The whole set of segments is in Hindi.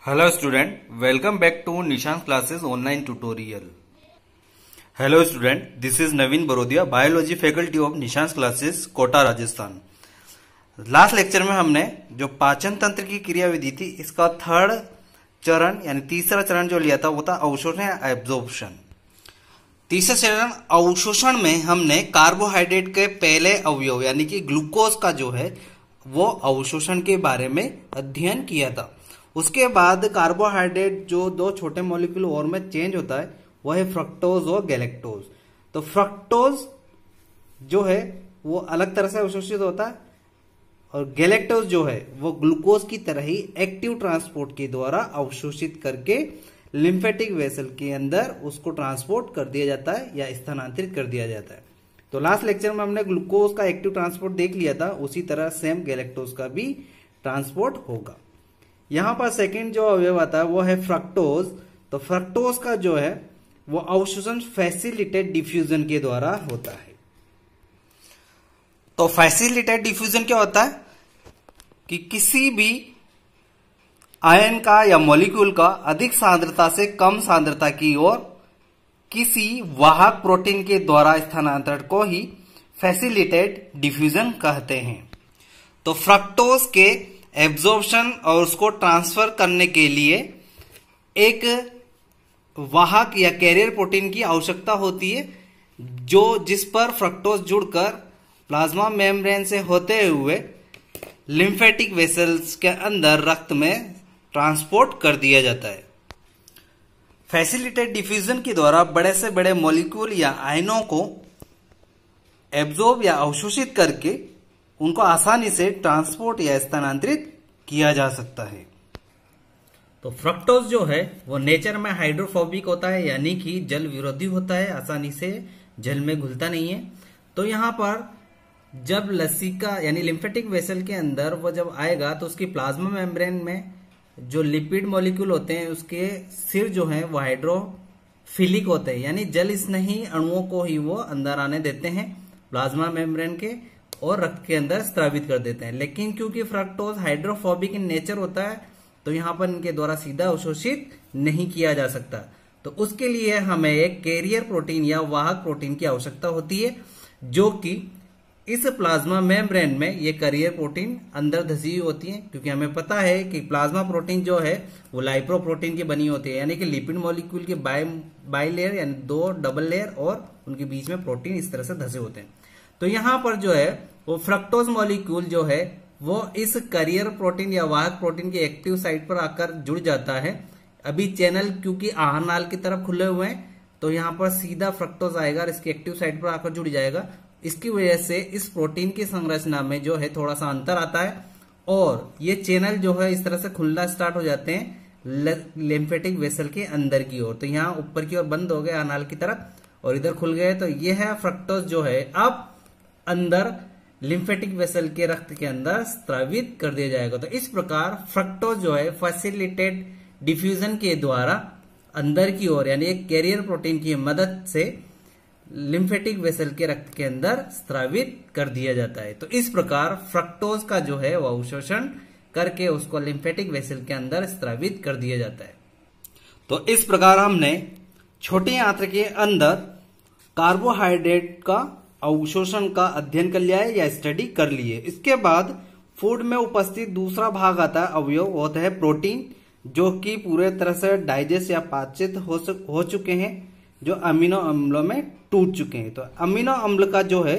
Hello student, welcome back to Nishan's classes online tutorial. Hello student, this is Naveen Barodia, biology faculty of Nishan's classes, Kota Rajasthan. Last lecture में हमने जो पाचन तंत्र की क्रियाविधि थी इसका थर्ड चरण यानी तीसरा चरण जो लिया था वो था अवशोषण या एब्जॉर्प्शन। तीसरा चरण अवशोषण में हमने कार्बोहाइड्रेट के पहले अवयव यानी कि ग्लूकोज का जो है वो अवशोषण के बारे में अध्ययन किया था। उसके बाद कार्बोहाइड्रेट जो दो छोटे मॉलिक्यूल और में चेंज होता है वो है फ्रक्टोज और गैलेक्टोज। तो फ्रक्टोज जो है वो अलग तरह से अवशोषित होता है और गैलेक्टोज जो है वो ग्लूकोज की तरह ही एक्टिव ट्रांसपोर्ट के द्वारा अवशोषित करके लिम्फेटिक वेसल के अंदर उसको ट्रांसपोर्ट कर दिया जाता है या स्थानांतरित कर दिया जाता है। तो लास्ट लेक्चर में हमने ग्लूकोज का एक्टिव ट्रांसपोर्ट देख लिया था, उसी तरह सेम गैलेक्टोज का भी ट्रांसपोर्ट होगा। यहां पर सेकंड जो अवयव आता है वो है फ्रक्टोज। तो फ्रक्टोज का जो है वो अवशोषण फैसिलिटेड डिफ्यूजन के द्वारा होता है। तो फैसिलिटेड डिफ्यूजन क्या होता है कि किसी भी आयन का या मॉलिक्यूल का अधिक सांद्रता से कम सांद्रता की ओर किसी वाहक प्रोटीन के द्वारा स्थानांतरण को ही फैसिलिटेड डिफ्यूजन कहते हैं। तो फ्रक्टोज के एब्जॉर्प्शन और उसको ट्रांसफर करने के लिए एक वाहक या कैरियर प्रोटीन की आवश्यकता होती है जो जिस पर फ्रक्टोज जुड़कर प्लाज्मा मेम्ब्रेन से होते हुए लिम्फेटिक वेसल्स के अंदर रक्त में ट्रांसपोर्ट कर दिया जाता है। फैसिलिटेड डिफ्यूजन के द्वारा बड़े से बड़े मॉलिक्यूल या आयनों को एब्जॉर्ब या अवशोषित करके उनको आसानी से ट्रांसपोर्ट या स्थानांतरित किया जा सकता है। तो फ्रक्टोज जो है वो नेचर में हाइड्रोफोबिक होता है यानी कि जल विरोधी होता है, आसानी से जल में घुलता नहीं है। तो यहां पर जब लसिका यानी लिम्फेटिक वेसल के अंदर वो जब आएगा तो उसकी प्लाज्मा मेम्ब्रेन में जो लिपिड मॉलिक्यूल होते हैं उसके सिर जो है वो हाइड्रोफिलिक होते हैं यानी जल स्नेही अणुओं को ही वो अंदर आने देते हैं प्लाज्मा मेम्ब्रेन के और रक्त के अंदर स्रावित कर देते हैं। लेकिन क्योंकि फ्रक्टोज हाइड्रोफोबिक इन नेचर होता है तो यहां पर इनके द्वारा सीधा अवशोषित नहीं किया जा सकता। तो उसके लिए हमें एक कैरियर प्रोटीन या वाहक प्रोटीन की आवश्यकता होती है जो कि इस प्लाज्मा मेम्ब्रेन में ये कैरियर प्रोटीन अंदर धसी हुई होती है, क्योंकि हमें पता है कि प्लाज्मा प्रोटीन जो है वो लाइप्रो प्रोटीन की बनी होती है यानी कि लिपिड मॉलिक्यूल के बाई लेयर यानी दो डबल लेयर और उनके बीच में प्रोटीन इस तरह से धसे होते हैं। तो यहां पर जो है वो फ्रक्टोज मॉलिक्यूल जो है वो इस कैरियर प्रोटीन या वाहक प्रोटीन की एक्टिव साइट पर आकर जुड़ जाता है। अभी चैनल क्योंकि आहार नाल की तरफ खुले हुए हैं तो यहां पर सीधा फ्रक्टोज आएगा और इसकी एक्टिव साइट पर आकर जुड़ जाएगा। इसकी वजह से इस प्रोटीन की संरचना में जो है थोड़ा सा अंतर आता है और ये चैनल जो है इस तरह से खुलना स्टार्ट हो जाते हैं लिम्फेटिक वेसल के अंदर की ओर। तो यहाँ ऊपर की ओर बंद हो गए अनाल की तरफ और इधर खुल गए। तो ये है फ्रक्टोज जो है अब अंदर लिम्फेटिक वेसल के रक्त के अंदर स्रावित कर दिया जाएगा। तो इस प्रकार फ्रक्टोज जो है फैसिलिटेड डिफ्यूजन के द्वारा अंदर की ओर यानी एक कैरियर प्रोटीन की मदद से लिम्फेटिक वेसल के रक्त के अंदर स्रावित कर दिया जाता है। तो इस प्रकार फ्रक्टोज का जो है वो अवशोषण करके उसको लिम्फेटिक वेसल के अंदर स्रावित कर दिया जाता है। तो इस प्रकार हमने छोटी आंत्र के अंदर कार्बोहाइड्रेट का अवशोषण का अध्ययन कर लिया है या स्टडी कर लिए। इसके बाद फूड में उपस्थित दूसरा भाग आता है अवयव होता है प्रोटीन, जो कि पूरे तरह से डाइजेस्ट या पाचित हो चुके हैं, जो अमीनो अम्लों में टूट चुके हैं। तो अमीनो अम्ल का जो है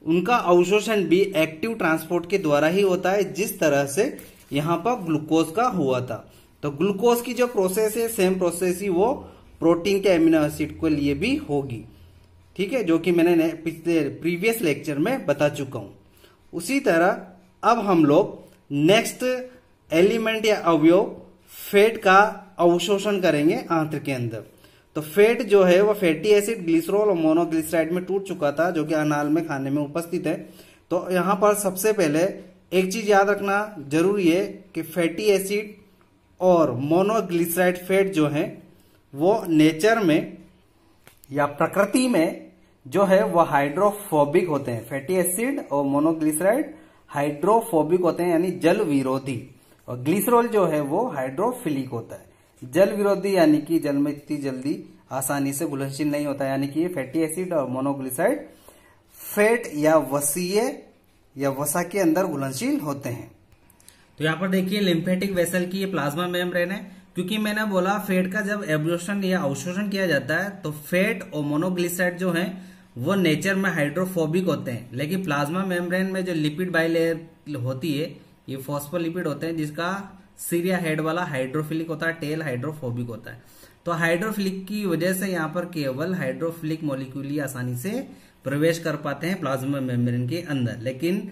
उनका अवशोषण भी एक्टिव ट्रांसपोर्ट के द्वारा ही होता है जिस तरह से यहां पर ग्लूकोज का हुआ था। तो ग्लूकोज की जो प्रोसेस है सेम प्रोसेस ही वो प्रोटीन के अमीनो एसिड के लिए भी होगी, ठीक है, जो कि मैंने प्रीवियस लेक्चर में बता चुका हूं। उसी तरह अब हम लोग नेक्स्ट एलिमेंट या अवयव फैट का अवशोषण करेंगे आंत्र के अंदर। तो फैट जो है वो फैटी एसिड, ग्लिसरॉल और मोनोग्लिसराइड में टूट चुका था जो कि अनाल में खाने में उपस्थित है। तो यहां पर सबसे पहले एक चीज याद रखना जरूरी है कि फैटी एसिड और मोनोग्लिसराइड फैट जो है वो नेचर में या प्रकृति में जो है वो हाइड्रोफोबिक होते हैं। फैटी एसिड और मोनोग्लिसराइड हाइड्रोफोबिक होते हैं यानी जल विरोधी। और ग्लिसरॉल जो है वो हाइड्रोफिलिक होता है। जल विरोधी यानी कि जल में इतनी जल्दी आसानी से घुलनशील नहीं होता, यानी कि फैटी एसिड और मोनोग्लिसराइड फैट या वसीय या वसा के अंदर घुलनशील होते हैं। तो यहाँ पर देखिए लिम्फेटिक वेसल की ये प्लाज्मा मेम्ब्रेन है, क्योंकि मैंने बोला फैट का जब एब्जॉर्प्शन या अवशोषण किया जाता है तो फैट और मोनोग्लिसराइड जो है वो नेचर में हाइड्रोफोबिक होते हैं, लेकिन प्लाज्मा मेम्ब्रेन में जो लिपिड बाइलेयर होती है ये फॉस्फोलिपिड होते हैं, जिसका सिर या हेड वाला हाइड्रोफिलिक होता है, टेल हाइड्रोफोबिक होता है। तो हाइड्रोफिलिक की वजह से यहाँ पर केवल हाइड्रोफिलिक मॉलिक्यूल ही आसानी से प्रवेश कर पाते हैं प्लाज्मा मेम्ब्रेन के अंदर, लेकिन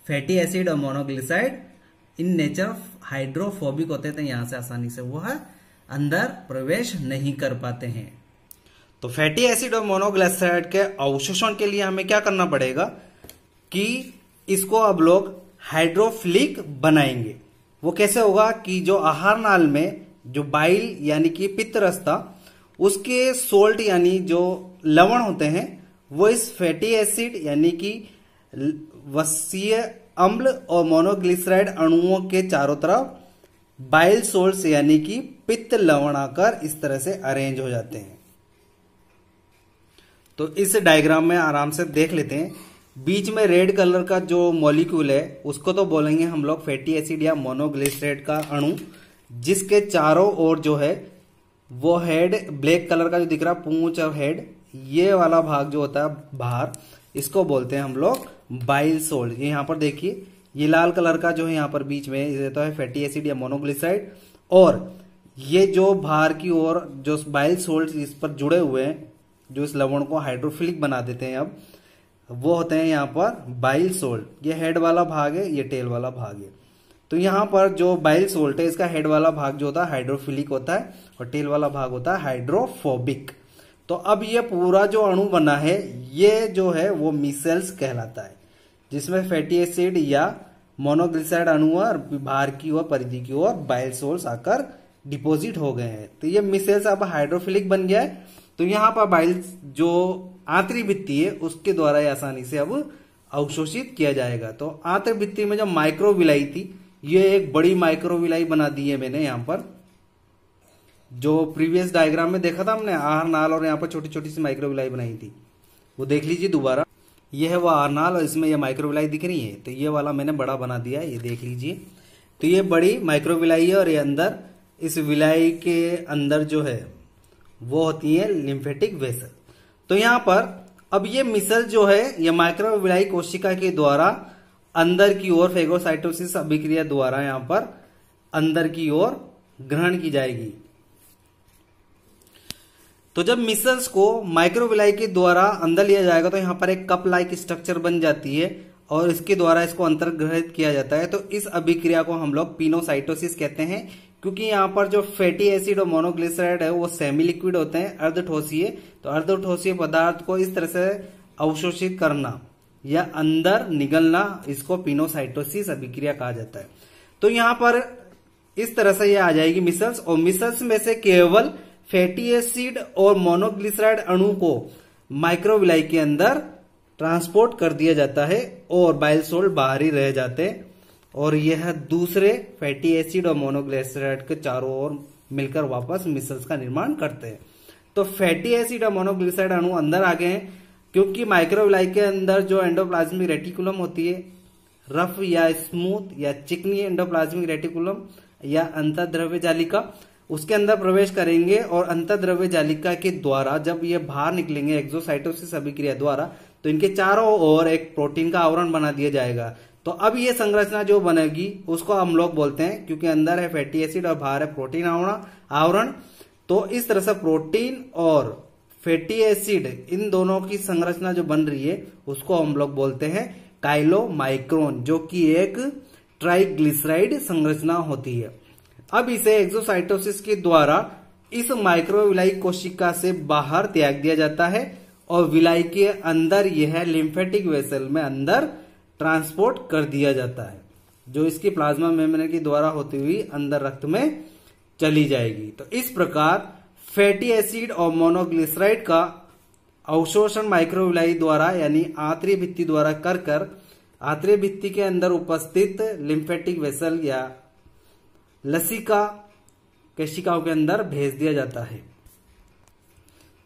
फैटी एसिड और मोनोग्लिसराइड इन नेचर हाइड्रोफोबिक होते थे, यहां से आसानी से वो अंदर प्रवेश नहीं कर पाते हैं। तो फैटी एसिड और मोनोग्लिसराइड के अवशोषण के लिए हमें क्या करना पड़ेगा कि इसको अब लोग हाइड्रोफिलिक बनाएंगे। वो कैसे होगा कि जो आहार नाल में जो बाइल यानी कि पित्त रस्ता उसके सोल्ट यानी जो लवण होते हैं वो इस फैटी एसिड यानी कि वसीय अम्ल और मोनोग्लिसराइड अणुओं के चारों तरफ बाइल सोल्ट्स यानी कि पित्त लवण आकर इस तरह से अरेंज हो जाते हैं। तो इस डायग्राम में आराम से देख लेते हैं। बीच में रेड कलर का जो मॉलिक्यूल है उसको तो बोलेंगे हम लोग फैटी एसिड या मोनोग्लिसराइड का अणु, जिसके चारों ओर जो है वो हेड ब्लैक कलर का जो दिख रहा है पूंछ और हेड, ये वाला भाग जो होता है बाहर, इसको बोलते हैं हम लोग बाइल सोल्ट। ये यहाँ पर देखिए ये लाल कलर का जो है यहाँ पर बीच में ये तो है फैटी एसिड या मोनोग्लिसराइड, और ये जो बाहर की ओर जो बाइल सोल्ट इस पर जुड़े हुए हैं जो इस लवण को हाइड्रोफिलिक बना देते हैं अब वो होते हैं यहाँ पर बाइल सोल्ट। ये हेड वाला भाग है, ये टेल वाला भाग है। तो यहाँ पर जो बाइल सोल्ट है इसका हेड वाला भाग जो होता है हाइड्रोफिलिक होता है और टेल वाला भाग होता है हाइड्रोफोबिक। तो अब ये पूरा जो अणु बना है ये जो है वो मिसेल्स कहलाता है, जिसमें फैटी एसिड या मोनोग्लिसराइड अणु और बाहर की ओर परिधि की ओर बाइल सोल्ट्स आकर डिपोजिट हो गए हैं। तो ये मिसेल्स अब हाइड्रोफिलिक बन गया है। तो यहाँ पर बाइल जो आंतरिक भित्ति है उसके द्वारा आसानी से अब अवशोषित किया जाएगा। तो आंतरिक भित्ति में जो माइक्रोविलाई थी ये एक बड़ी माइक्रोविलाई बना दी है मैंने यहाँ पर, जो प्रीवियस डायग्राम में देखा था हमने आहार नाल और यहाँ पर छोटी छोटी सी माइक्रोविलाई बनाई थी, वो देख लीजिए दोबारा। ये है वो आहार नाल और इसमें ये माइक्रोविलाई दिख रही है, तो ये वाला मैंने बड़ा बना दिया है, ये देख लीजिए। तो ये बड़ी माइक्रोविलाई है और ये अंदर इस विलाई के अंदर जो है वो होती है लिम्फेटिक वेसल। तो यहाँ पर अब ये मिसल जो है ये माइक्रोविलाई कोशिका के द्वारा अंदर की ओर फेगोसाइटोसिस अभिक्रिया द्वारा यहाँ पर अंदर की ओर ग्रहण की जाएगी। तो जब मिसल्स को माइक्रोविलाई के द्वारा अंदर लिया जाएगा तो यहाँ पर एक कप लाइक स्ट्रक्चर बन जाती है और इसके द्वारा इसको अंतर्ग्रहित किया जाता है। तो इस अभिक्रिया को हम लोग पिनोसाइटोसिस कहते हैं, क्योंकि यहाँ पर जो फैटी एसिड और मोनोग्लिसराइड है वो सेमी लिक्विड होते हैं, अर्धठोसीय। तो अर्धठोसीय पदार्थ को इस तरह से अवशोषित करना या अंदर निगलना इसको पिनोसाइटोसिस अभिक्रिया कहा जाता है। तो यहाँ पर इस तरह से ये आ जाएगी मिसल्स, और मिसल्स में से केवल फैटी एसिड और मोनोग्लिसराइड अणु को माइक्रोविलाई के अंदर ट्रांसपोर्ट कर दिया जाता है और बाइल सोल्ट बाहर ही रह जाते हैं, और यह दूसरे फैटी एसिड और मोनोग्लिसराइड के चारों ओर मिलकर वापस मिसल्स का निर्माण करते हैं। तो फैटी एसिड और मोनोग्लिसराइड अणु अंदर आ गए हैं, क्योंकि माइक्रोविलाई के अंदर जो एंडोप्लाज्मिक रेटिकुलम होती है, रफ या स्मूथ या चिकनी एंडोप्लाज्मिक रेटिकुलम या अंतःद्रव्य जालिका, उसके अंदर प्रवेश करेंगे और अंतःद्रव्य जालिका के द्वारा जब ये बाहर निकलेंगे एक्सोसाइटोसिस अभिक्रिया द्वारा, तो इनके चारों ओर एक प्रोटीन का आवरण बना दिया जाएगा। तो अब ये संरचना जो बनेगी उसको हम लोग बोलते हैं, क्योंकि अंदर है फैटी एसिड और बाहर है प्रोटीन आवरण, तो इस तरह से प्रोटीन और फैटी एसिड इन दोनों की संरचना जो बन रही है उसको हम लोग बोलते हैं काइलोमाइक्रोन, जो कि एक ट्राइग्लिसराइड संरचना होती है। अब इसे एक्सोसाइटोसिस के द्वारा इस माइक्रोविलाई कोशिका से बाहर त्याग दिया जाता है और विलाई के अंदर यह लिम्फेटिक वेसल में अंदर ट्रांसपोर्ट कर दिया जाता है, जो इसकी प्लाज्मा मेम्ब्रेन के द्वारा होती हुई अंदर रक्त में चली जाएगी। तो इस प्रकार फैटी एसिड और मोनोग्लिसराइड का अवशोषण माइक्रोविलाई द्वारा यानी आंतरिक भित्ति द्वारा कर आंतरिक भित्ति के अंदर उपस्थित लिम्फेटिक वेसल या लसिका केशिकाओं के अंदर भेज दिया जाता है।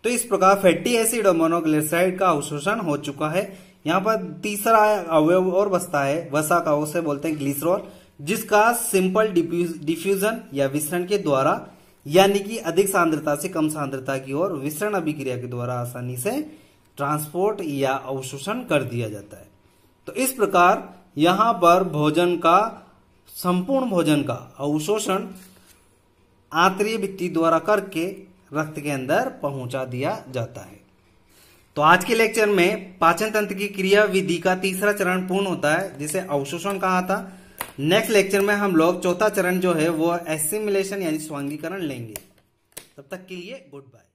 तो इस प्रकार फैटी एसिड और मोनोग्लिसराइड का अवशोषण हो चुका है। यहाँ पर तीसरा अवयव और बचता है वसा का, उसे बोलते हैं ग्लिसरॉल, जिसका सिंपल डिफ्यूजन या विसरण के द्वारा यानी कि अधिक सांद्रता से कम सांद्रता की ओर विसरण अभिक्रिया के द्वारा आसानी से ट्रांसपोर्ट या अवशोषण कर दिया जाता है। तो इस प्रकार यहां पर भोजन का, संपूर्ण भोजन का अवशोषण आंतरीय भित्ति द्वारा करके रक्त के अंदर पहुंचा दिया जाता है। तो आज के लेक्चर में पाचन तंत्र की क्रिया विधि का तीसरा चरण पूर्ण होता है, जिसे अवशोषण कहा था। नेक्स्ट लेक्चर में हम लोग चौथा चरण जो है वो एसिमिलेशन यानी स्वांगीकरण लेंगे। तब तक के लिए गुड बाय।